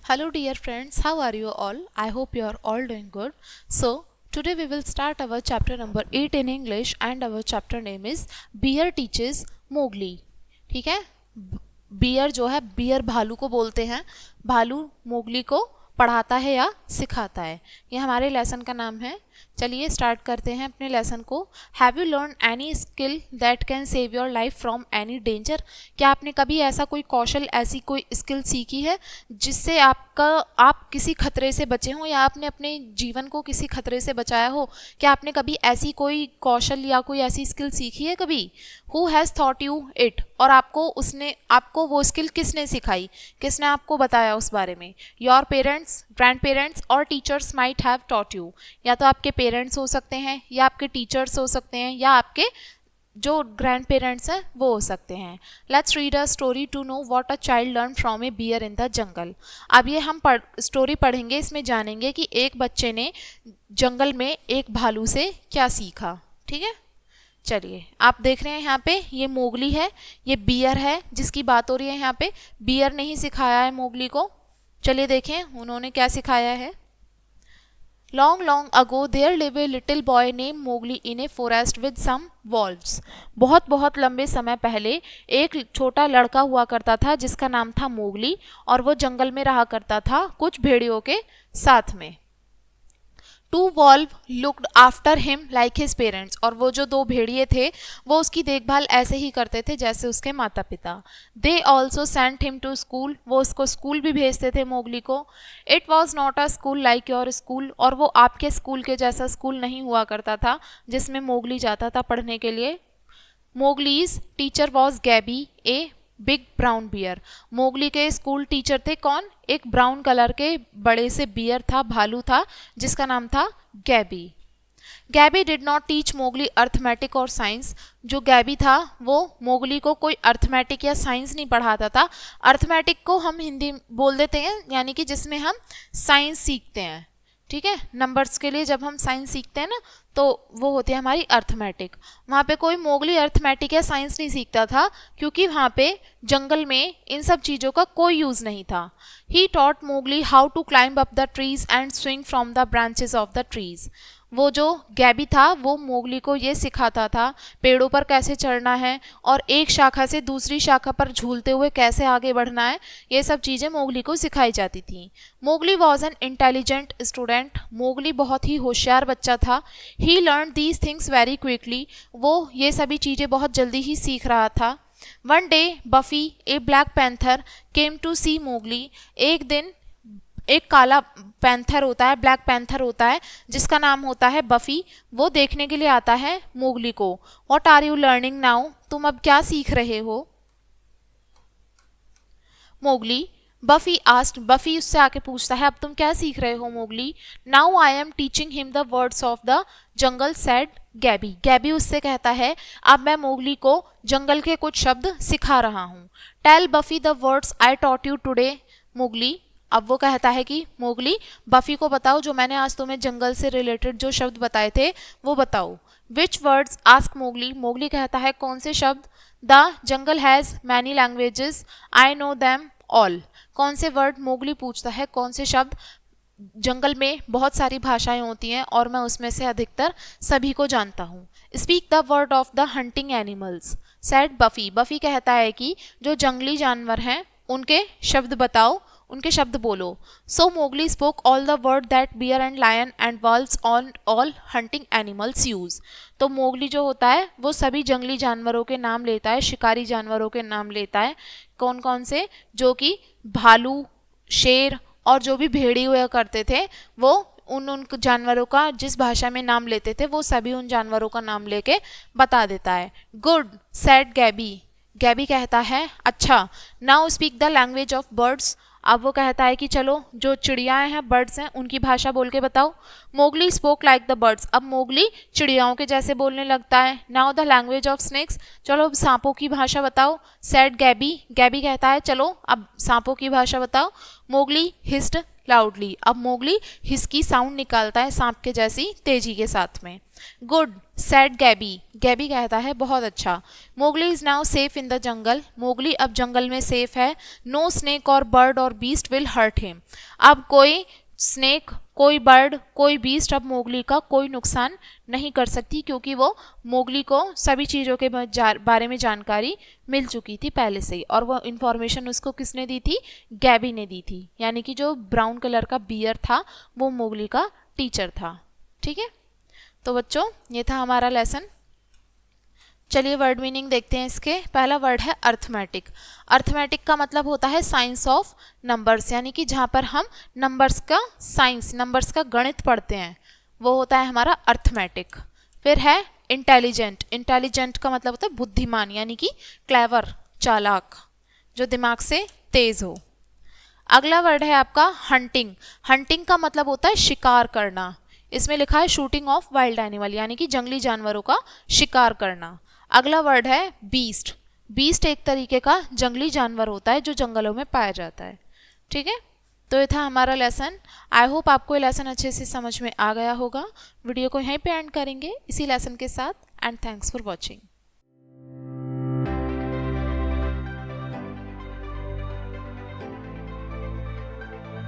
Hello dear friends, how are you all? I hope you are all doing good. So, today we will start our chapter number 8 in English and our chapter name is Bear Teaches Mowgli. ठीक है, beer जो है beer भालू को बोलते हैं, भालू Mowgli को पढ़ाता है या सिखाता है। ये हमारे लेसन का नाम है। चलिए स्टार्ट करते हैं अपने लेसन को। Have you learn any skill that can save your life from any danger? क्या आपने कभी ऐसा कोई कौशल, ऐसी कोई स्किल सीखी है जिससे आप किसी खतरे से बचे हों या आपने अपने जीवन को किसी खतरे से बचाया हो? क्या आपने कभी ऐसी कोई कौशल या कोई ऐसी स्किल सीखी है कभी? Who has thought you it? और आपको वो स्किल किसने सिखाई, किसने आपको बताया उस बारे में? योर पेरेंट्स, ग्रैंड पेरेंट्स और teachers might have taught you. या तो आपके पेरेंट्स हो सकते हैं, या आपके टीचर्स हो सकते हैं, या आपके जो ग्रैंड पेरेंट्स हैं वो हो सकते हैं। Let's read a story to know what a child learn from a bear in the jungle. अब ये हम स्टोरी पढ़ेंगे, इसमें जानेंगे कि एक बच्चे ने जंगल में एक भालू से क्या सीखा। ठीक है, चलिए आप देख रहे हैं यहाँ पे ये मोगली है, ये बियर है जिसकी बात हो रही है यहाँ पे। बियर ने ही सिखाया है मोगली को। चलिए देखें उन्होंने क्या सिखाया है। Long, long ago, there lived a little boy named Mowgli in a forest with some wolves. बहुत बहुत लंबे समय पहले एक छोटा लड़का हुआ करता था जिसका नाम था मोगली, और वो जंगल में रहा करता था कुछ भेड़ियों के साथ में। To valve looked after him like his parents. और वो जो दो भेड़िए थे वो उसकी देखभाल ऐसे ही करते थे जैसे उसके माता पिता। They also sent him to school. वो उसको स्कूल भी भेजते थे मोगली को। It was not a school like your school. और वो आपके स्कूल के जैसा स्कूल नहीं हुआ करता था जिसमें मोगली जाता था पढ़ने के लिए। Mowgli's teacher was Gabby a big brown bear. Mowgli के स्कूल टीचर थे कौन? एक ब्राउन कलर के बड़े से बियर था, भालू था जिसका नाम था Gabby. Gabby did not teach Mowgli arithmetic और साइंस। जो गैबी था वो मोगली को कोई अर्थमेटिक या साइंस नहीं पढ़ाता था। अर्थमेटिक को हम हिंदी बोल देते हैं, यानी कि जिसमें हम साइंस सीखते हैं। ठीक है, नंबर्स के लिए जब हम साइंस सीखते हैं ना तो वो होती है हमारी अर्थमेटिक। वहाँ पे कोई मोगली अर्थमेटिक या साइंस नहीं सीखता था क्योंकि वहाँ पे जंगल में इन सब चीज़ों का कोई यूज़ नहीं था। He taught Mowgli how to climb up the trees and swing from the branches of the trees. वो जो गैबी था वो मोगली को ये सिखाता था पेड़ों पर कैसे चढ़ना है और एक शाखा से दूसरी शाखा पर झूलते हुए कैसे आगे बढ़ना है। ये सब चीज़ें मोगली को सिखाई जाती थी। Mowgli was an intelligent student. Mowgli बहुत ही होशियार बच्चा था। He learn these things very quickly. वो ये सभी चीज़ें बहुत जल्दी ही सीख रहा था। One day Buffy a black panther came to see Mowgli. एक दिन एक काला पैंथर होता है, ब्लैक पैंथर होता है जिसका नाम होता है बफी, वो देखने के लिए आता है मोगली को। What are you learning now? तुम अब क्या सीख रहे हो? Mowgli buffy asked. बफी उससे आके पूछता है अब तुम क्या सीख रहे हो Mowgli? Now I am teaching him the words of the jungle said Gabby. Gabby उससे कहता है अब मैं मोगली को जंगल के कुछ शब्द सिखा रहा हूँ। Tell Buffy the words I taught you today Mowgli. अब वो कहता है कि मोगली बफी को बताओ जो मैंने आज तुम्हें जंगल से रिलेटेड जो शब्द बताए थे वो बताओ। विच वर्ड्स? Ask Mowgli. मोगली कहता है कौन से शब्द? The jungle has many languages I know them all. कौन से वर्ड? मोगली पूछता है कौन से शब्द? जंगल में बहुत सारी भाषाएं होती हैं और मैं उसमें से अधिकतर सभी को जानता हूँ। Speak the word of the hunting animals said buffy. Buffy कहता है कि जो जंगली जानवर हैं उनके शब्द बताओ, उनके शब्द बोलो। So Mowgli spoke all the word that bear and lion and wolves on all hunting animals use. तो मोगली जो होता है वो सभी जंगली जानवरों के नाम लेता है, शिकारी जानवरों के नाम लेता है। कौन कौन से? जो कि भालू, शेर और जो भी भेड़ी हुआ करते थे वो उन जानवरों का जिस भाषा में नाम लेते थे वो सभी उन जानवरों का नाम लेके बता देता है। Good said Gabby. गैबी कहता है अच्छा। Now speak the language of birds. अब वो कहता है कि चलो जो चिड़ियाएं हैं, बर्ड्स हैं, उनकी भाषा बोल के बताओ। Mowgli spoke like the birds. अब मोगली चिड़ियाओं के जैसे बोलने लगता है। Now the language of snakes. चलो अब सांपों की भाषा बताओ। Said Gabby. गैबी कहता है चलो अब सांपों की भाषा बताओ। Mowgli hissed loudly. अब मोगली हिसकी साउंड निकालता है सांप के जैसी तेजी के साथ में। गुड सेड गैबी, गैबी कहता है बहुत अच्छा। Mowgli is now safe in the jungle, Mowgli अब जंगल में सेफ है। नो स्नेक और बर्ड और बीस्ट विल हर्ट हिम, अब कोई स्नेक, कोई बर्ड, कोई बीस्ट अब मोगली का कोई नुकसान नहीं कर सकती, क्योंकि वो मोगली को सभी चीज़ों के बारे में जानकारी मिल चुकी थी पहले से ही, और वो इन्फॉर्मेशन उसको किसने दी थी, गैबी ने दी थी। यानी कि जो ब्राउन कलर का बियर था वो मोगली का टीचर था। ठीक है, तो बच्चों ये था हमारा लेसन। चलिए वर्ड मीनिंग देखते हैं इसके। पहला वर्ड है अर्थमेटिक। अर्थमेटिक का मतलब होता है साइंस ऑफ नंबर्स, यानी कि जहाँ पर हम नंबर्स का साइंस, नंबर्स का गणित पढ़ते हैं, वो होता है हमारा अर्थमेटिक। फिर है इंटेलिजेंट। इंटेलिजेंट का मतलब होता है बुद्धिमान, यानी कि क्लेवर, चालाक, जो दिमाग से तेज हो। अगला वर्ड है आपका हंटिंग। हंटिंग का मतलब होता है शिकार करना। इसमें लिखा है शूटिंग ऑफ वाइल्ड एनिमल, यानी कि जंगली जानवरों का शिकार करना। अगला वर्ड है बीस्ट। बीस्ट एक तरीके का जंगली जानवर होता है जो जंगलों में पाया जाता है। ठीक है, तो ये था हमारा लेसन। आई होप आपको ये लेसन अच्छे से समझ में आ गया होगा। वीडियो को यहीं पे एंड करेंगे इसी लेसन के साथ। And thanks for watching.